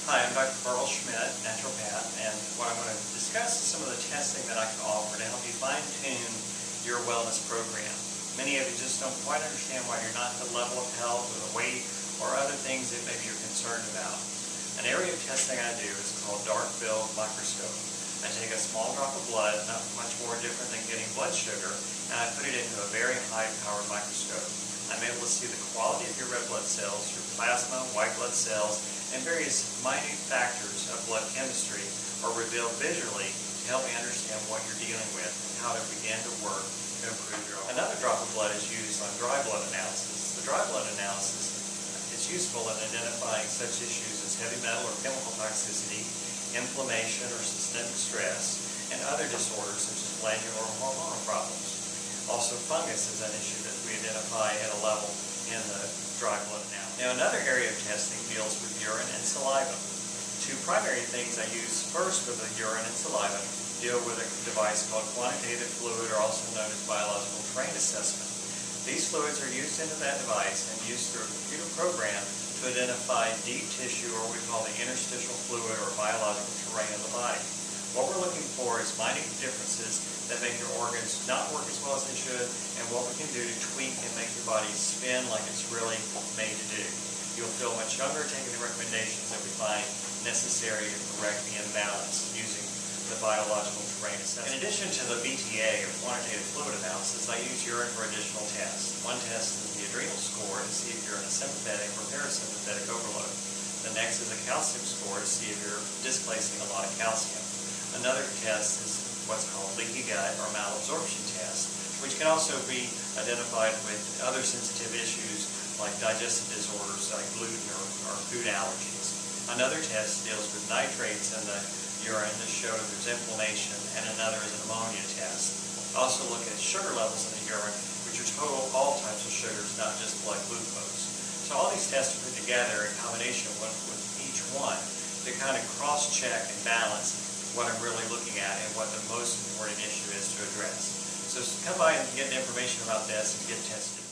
Hi, I'm Dr. Schmidt, naturopath, and what I'm going to discuss is some of the testing that I can offer to help you fine-tune your wellness program. Many of you just don't quite understand why you're not at the level of health or the weight or other things that maybe you're concerned about. An area of testing I do is called dark field microscope. I take a small drop of blood, not much more different than getting blood sugar, and I put it into a very high-powered microscope. I'm able to see the quality of your red blood cells, your plasma, white blood cells, and various minute factors of blood chemistry are revealed visually to help me understand what you're dealing with and how to begin to work to improve your health. Another drop of blood is used on dry blood analysis. The dry blood analysis is useful in identifying such issues as heavy metal or chemical toxicity, inflammation or systemic stress, and other disorders such as glandular or hormonal problems. Also, fungus is an issue that we identify at a level in the dry blood analysis. Now, another area of testing deals with urine and saliva. Two primary things I use first with the urine and saliva deal with a device called quantitative fluid, or also known as biological terrain assessment. These fluids are used into that device and used through a computer program to identify deep tissue, or what we call the interstitial fluid or biological terrain of the body. What we're looking for is minute differences that make your organs not work as well as they should, and what we can do to tweak and make your body spin like it's really made to do. You'll feel much younger taking the recommendations that we find necessary to correct the imbalance using the biological terrain assessment. In addition to the BTA, or quantitative fluid analysis, I use urine for additional tests. One test is the adrenal score to see if you're in a sympathetic or parasympathetic overload. The next is a calcium score to see if you're displacing a lot of calcium. Another test is what's called leaky gut or malabsorption test, which can also be identified with other sensitive issues like digestive disorders like gluten or food allergies. Another test deals with nitrates in the urine to show if there's inflammation, and another is an ammonia test. Also look at sugar levels in the urine, which are total all types of sugars, not just blood glucose. So all these tests are put together in combination with each one to kind of cross-check and balance what I'm really looking at and what the most important issue is to address. So come by and get information about this and get tested.